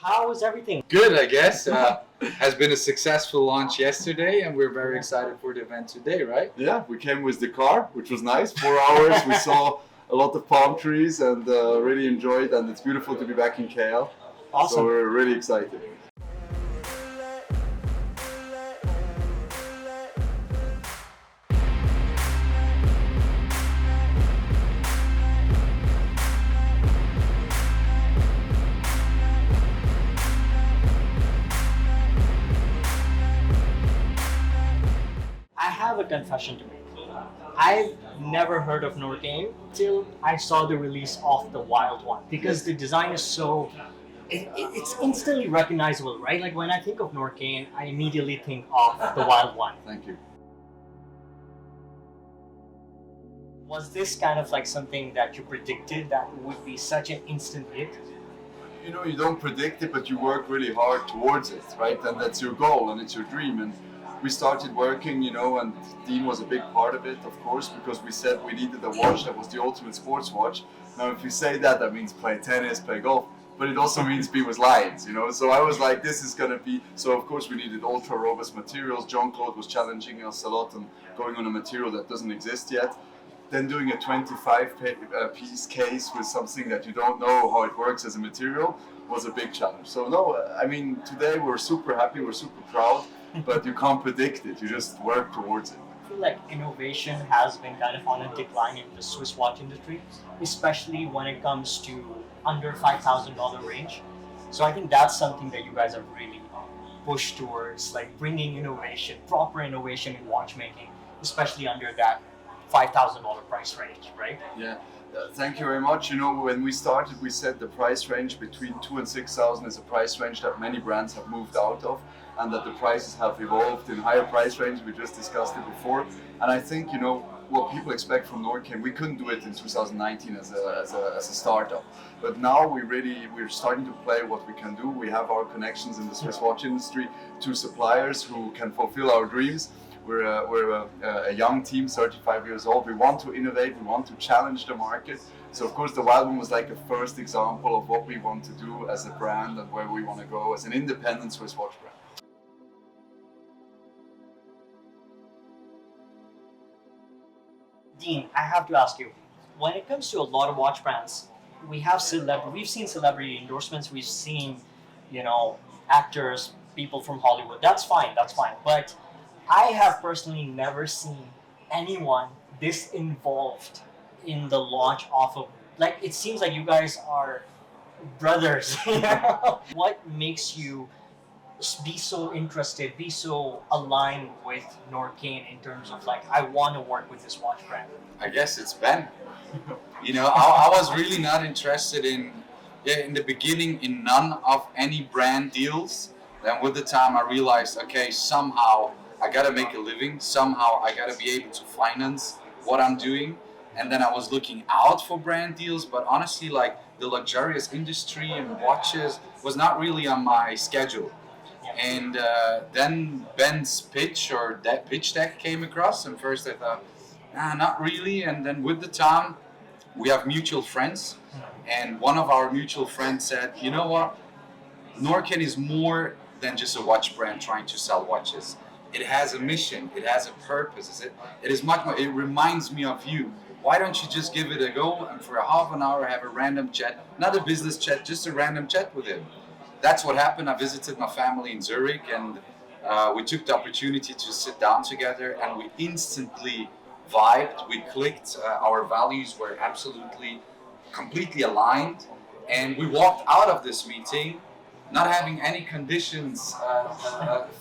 How was everything? Good, I guess. Has been a successful launch yesterday, and we're very excited for the event today, right? Yeah, we came with the car, which was nice. 4 hours, we saw a lot of palm trees and really enjoyed, and it's beautiful to be back in KL. Awesome. So we're really excited. I have a confession to make. I've never heard of Norqain till I saw the release of the Wild One because the design is so. It's instantly recognizable, right? Like when I think of Norqain, I immediately think of the Wild One. Thank you. Was this kind of like something that you predicted that would be such an instant hit? You know, you don't predict it, but you work really hard towards it, right? And that's your goal and it's your dream. And we started working, and Dean was a big part of it, of course, because we said we needed a watch that was the ultimate sports watch. Now, if you say that, that means play tennis, play golf, but it also means be with lions, So I was like, this is going to be, so of course we needed ultra robust materials. Jean-Claude was challenging us a lot on going on a material that doesn't exist yet. Then doing a 25-piece case with something that you don't know how it works as a material was a big challenge. So no, I mean, today we're super happy, we're super proud, but you can't predict it, you just work towards it. I feel like innovation has been kind of on a decline in the Swiss watch industry, especially when it comes to under $5,000 range. So I think that's something that you guys have really pushed towards, like bringing innovation, proper innovation in watchmaking, especially under that $5,000 price range, right? Yeah, thank you very much. When we started, we said the price range between 2,000 and 6,000 is a price range that many brands have moved out of, and that the prices have evolved in higher price range. We just discussed it before, and I think what people expect from Norqain, we couldn't do it in 2019 as a startup, but now we're starting to play what we can do. We have our connections in the Swiss watch industry to suppliers who can fulfill our dreams. We're a young team, 35 years old. We want to innovate, we want to challenge the market. So of course the Wild One was like a first example of what we want to do as a brand and where we want to go as an independent Swiss watch brand. Dean, I have to ask you, when it comes to a lot of watch brands, we've seen celebrity endorsements, we've seen, actors, people from Hollywood. That's fine. But I have personally never seen anyone this involved in the launch of it seems like you guys are brothers. What makes you be so interested, be so aligned with Norqain in terms of I want to work with this watch brand? I guess it's Ben. I was really not interested in the beginning in none of any brand deals. Then with the time I realized, okay, somehow I gotta make a living, somehow I gotta be able to finance what I'm doing. And then I was looking out for brand deals, but honestly, the luxurious industry and watches was not really on my schedule. And then Ben's pitch deck came across, and first I thought, not really. And then with the time, we have mutual friends, and one of our mutual friends said, you know what, Norqain is more than just a watch brand trying to sell watches. It has a mission, it has a purpose. It is much more, it reminds me of you. Why don't you just give it a go and for a half an hour have a random chat, not a business chat, just a random chat with him. That's what happened. I visited my family in Zurich, and we took the opportunity to sit down together, and we instantly vibed, we clicked, our values were absolutely, completely aligned, and we walked out of this meeting not having any conditions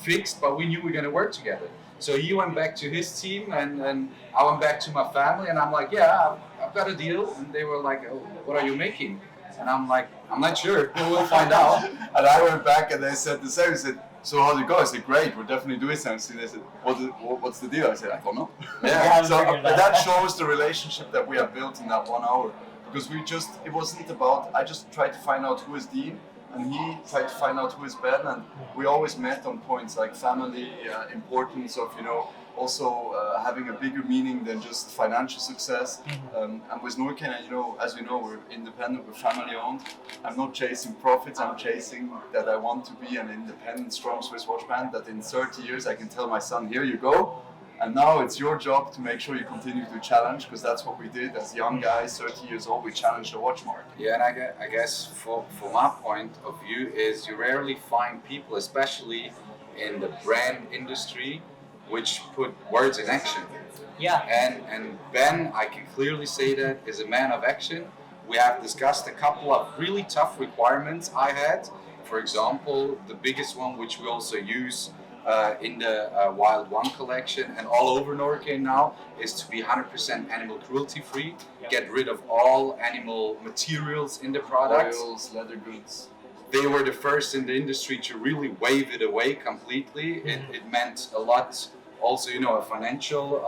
fixed, but we knew we were going to work together. So he went back to his team, and I went back to my family, and I'm like, yeah, I've got a deal. And they were like, oh, what are you making? And I'm like, I'm not sure, we'll find out. And I went back and they said the same. They said, so how'd it go? I said, great, we're definitely doing something. They said, what's the deal? I said, I don't know. Yeah, so that shows the relationship that we have built in that 1 hour. Because it wasn't about, I just tried to find out who is Dean, and he tried to find out who is Ben, and we always met on points like family, importance of, also having a bigger meaning than just financial success. And with Norqainer, as you know, we're independent, we're family owned. I'm not chasing profits, I'm chasing that I want to be an independent, strong Swiss watch brand that in 30 years I can tell my son, here you go. And now it's your job to make sure you continue to challenge, because that's what we did as young guys, 30 years old, we challenged the watch market. Yeah, and I guess for my point of view is you rarely find people, especially in the brand industry, which put words in action. Yeah. And Ben, I can clearly say that, is a man of action. We have discussed a couple of really tough requirements I had. For example, the biggest one, which we also use in the Wild One collection and all over Norqain now, is to be 100% animal cruelty free. Yep. Get rid of all animal materials in the products. Oils, leather goods. They were the first in the industry to really wave it away completely. It meant a lot, also, a financial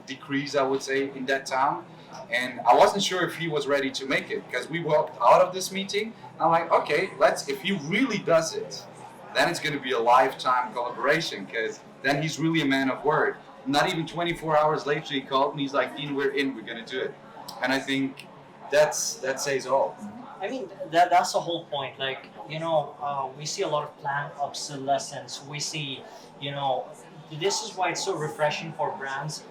decrease, I would say, in that time. And I wasn't sure if he was ready to make it, because we walked out of this meeting. I'm like, okay, if he really does it, then it's going to be a lifetime collaboration, because then he's really a man of word. Not even 24 hours later, he called me. He's like, Dean, we're in. We're going to do it. And I think that says all. I mean, that's the whole point. Like, we see a lot of planned obsolescence. We see, this is why it's so refreshing for brands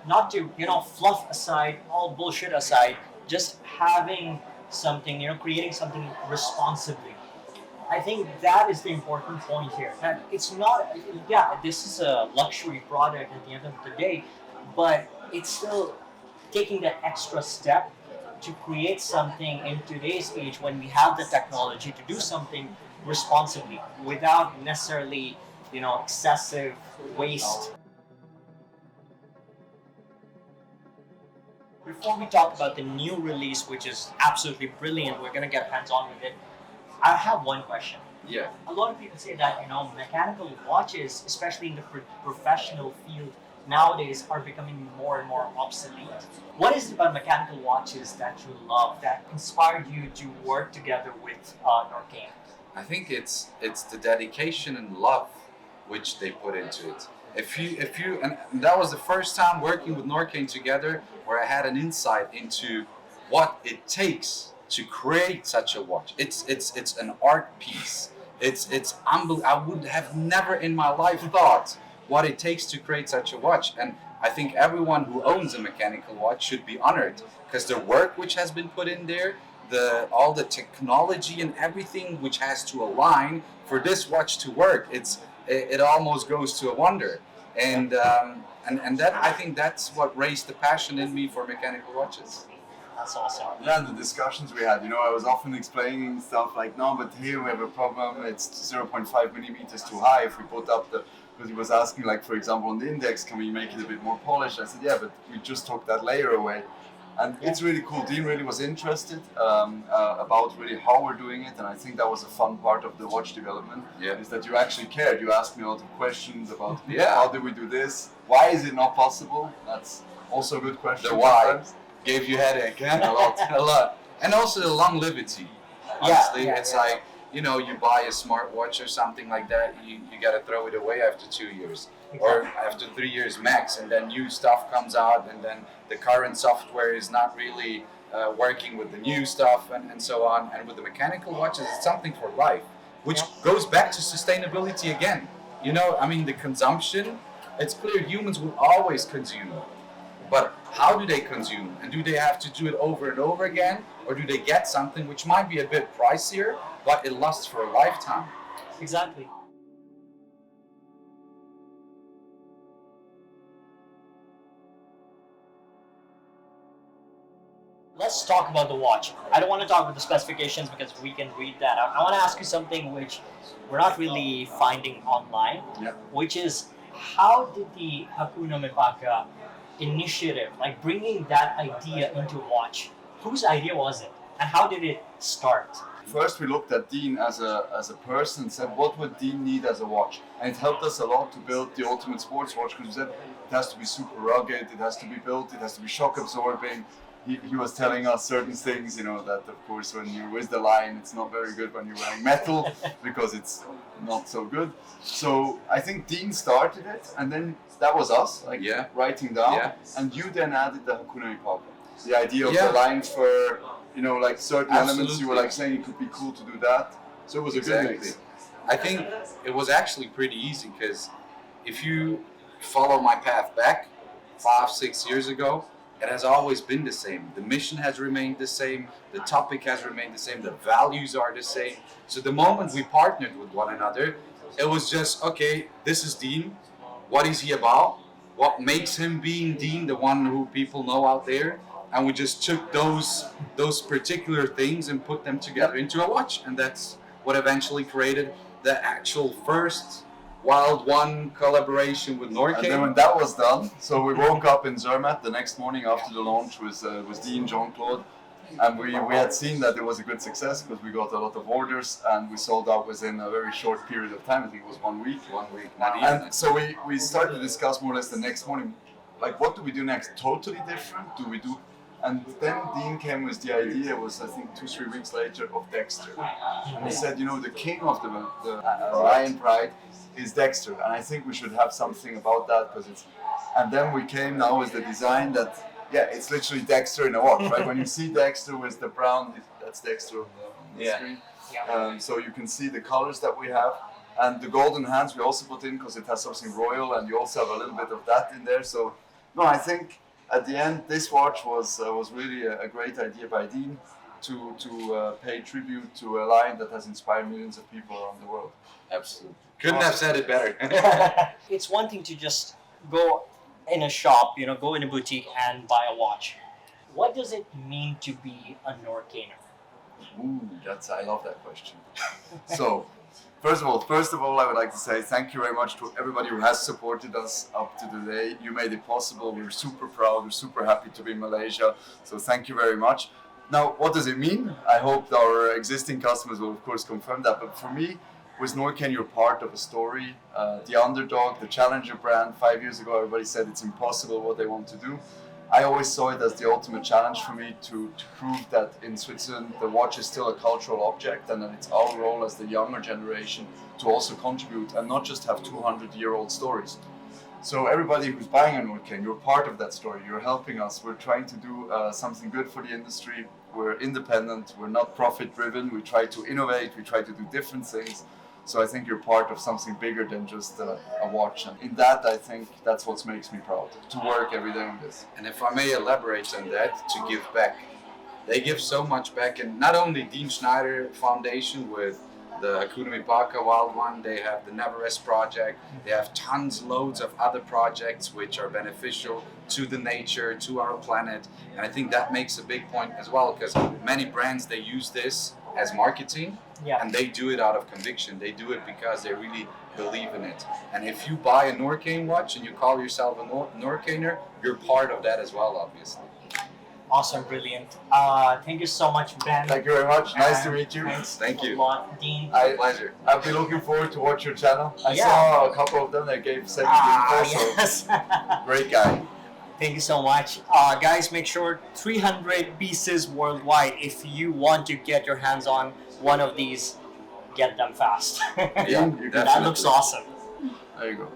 not to, fluff aside, all bullshit aside, just having something, creating something responsibly. I think that is the important point here. That it's not, this is a luxury product at the end of the day, but it's still taking that extra step to create something in today's age when we have the technology to do something responsibly without necessarily, excessive waste. Before we talk about the new release, which is absolutely brilliant, we're gonna get hands-on with it. I have one question. Yeah. A lot of people say that mechanical watches, especially in the professional field nowadays, are becoming more and more obsolete. What is it about mechanical watches that you love, that inspired you to work together with Norqain? I think it's the dedication and love which they put into it. If you and that was the first time working with Norqain together where I had an insight into what it takes to create such a watch. It's an art piece. It's unbelievable. I would have never in my life thought what it takes to create such a watch. And I think everyone who owns a mechanical watch should be honored, because the work which has been put in there, all the technology and everything which has to align for this watch to work, it almost goes to a wonder. And that, I think that's what raised the passion in me for mechanical watches. That's awesome. Yeah, and the discussions we had, I was often explaining stuff like, no, but here we have a problem, it's 0.5 millimeters too high. If we put up because he was asking, like, for example, on the index, can we make it a bit more polished? I said, yeah, but we just took that layer away. And it's really cool. Dean really was interested about really how we're doing it, and I think that was a fun part of the watch development. Yeah. Is that you actually cared. You asked me a lot of questions about how do we do this? Why is it not possible? That's also a good question. The why sometimes. gave you headache, huh? a lot. And also the longevity. Honestly, it's like, you buy a smartwatch or something like that, you gotta throw it away after 2 years. Or after 3 years max, and then new stuff comes out, and then the current software is not really working with the new stuff, and so on. And with the mechanical watches, it's something for life, which goes back to sustainability again. The consumption, it's clear humans will always consume. But how do they consume? And do they have to do it over and over again? Or do they get something which might be a bit pricier, but it lasts for a lifetime? Exactly. Let's talk about the watch. I don't want to talk about the specifications because we can read that. I want to ask you something which we're not really finding online, which is, how did the Hakuna Mipaka initiative, like bringing that idea into watch, whose idea was it, and how did it start? First, we looked at Dean as a person and said, what would Dean need as a watch? And it helped us a lot to build the ultimate sports watch, because we said it has to be super rugged, it has to be built, it has to be shock absorbing. he was telling us certain things, you know, that of course when you're with the line, it's not very good when you're wearing metal because it's not so good. So I think Dean started it, and then that was us, like writing down, and you then added the Hakuna Mipaka, the idea of the line for, you know, like certain elements. You were like saying it could be cool to do that. So it was a good mix. I think it was actually pretty easy because if you follow my path back 5-6 years ago, it has always been the same. The mission has remained the same. The topic has remained the same. The values are the same. So the moment we partnered with one another, it was just, okay, this is Dean. What is he about? What makes him being Dean, the one who people know out there? And we just took those particular things and put them together into a watch. And that's what eventually created the actual first Wild One collaboration with Norqain. And then when that was done, so we woke up in Zermatt the next morning after the launch with Dean, Jean-Claude, and we had seen that it was a good success because we got a lot of orders and we sold out within a very short period of time. I think it was 1 week. 1 week, not even. And so we started to discuss more or less the next morning, like what do we do next? Totally different? Do we do? And then Dean came with the idea, it was I think 2-3 weeks later, of Dexter. And he said, you know, the king of the Lion Pride is Dexter, and I think we should have something about that because it's. And then we came now with the design that, it's literally Dexter in a watch, right? When you see Dexter with the brown, that's Dexter on the screen. So you can see the colors that we have, and the golden hands we also put in because it has something royal, and you also have a little bit of that in there. So, no, I think at the end this watch was really a great idea by Dean to pay tribute to a line that has inspired millions of people around the world. Absolutely. Couldn't have said it better. It's one thing to just go in a shop, you know, go in a boutique and buy a watch. What does it mean to be a Norqainer? Ooh, I love that question. So, first of all, I would like to say thank you very much to everybody who has supported us up to today. You made it possible. We're super proud. We're super happy to be in Malaysia. So thank you very much. Now, what does it mean? I hope our existing customers will, of course, confirm that. But for me, with Norqain, you're part of a story. The underdog, the challenger brand. 5 years ago, everybody said it's impossible what they want to do. I always saw it as the ultimate challenge for me to prove that in Switzerland, the watch is still a cultural object, and that it's our role as the younger generation to also contribute and not just have 200-year-old stories. So everybody who's buying a Norqain, you're part of that story. You're helping us. We're trying to do something good for the industry. We're independent. We're not profit-driven. We try to innovate. We try to do different things. So I think you're part of something bigger than just a watch. And in that, I think that's what makes me proud, to work every day on this. And if I may elaborate on that, to give back. They give so much back, and not only Dean Schneider Foundation with the Hakuna Mipaka Wild One, they have the Never Rest Project, they have loads of other projects which are beneficial to the nature, to our planet. And I think that makes a big point as well, because many brands, they use this as marketing, and they do it out of conviction. They do it because they really believe in it. And if you buy a Norqain watch and you call yourself a Norqainer, you're part of that as well, obviously. Awesome, brilliant. Thank you so much, Ben. Thank you very much. Nice to meet you. Thank you. A lot, Dean. Pleasure. I'll be looking forward to watch your channel. I saw a couple of them that sent me info, so great guy. Thank you so much. Guys, make sure 300 pieces worldwide. If you want to get your hands on one of these, get them fast. Yeah, That looks awesome. There you go.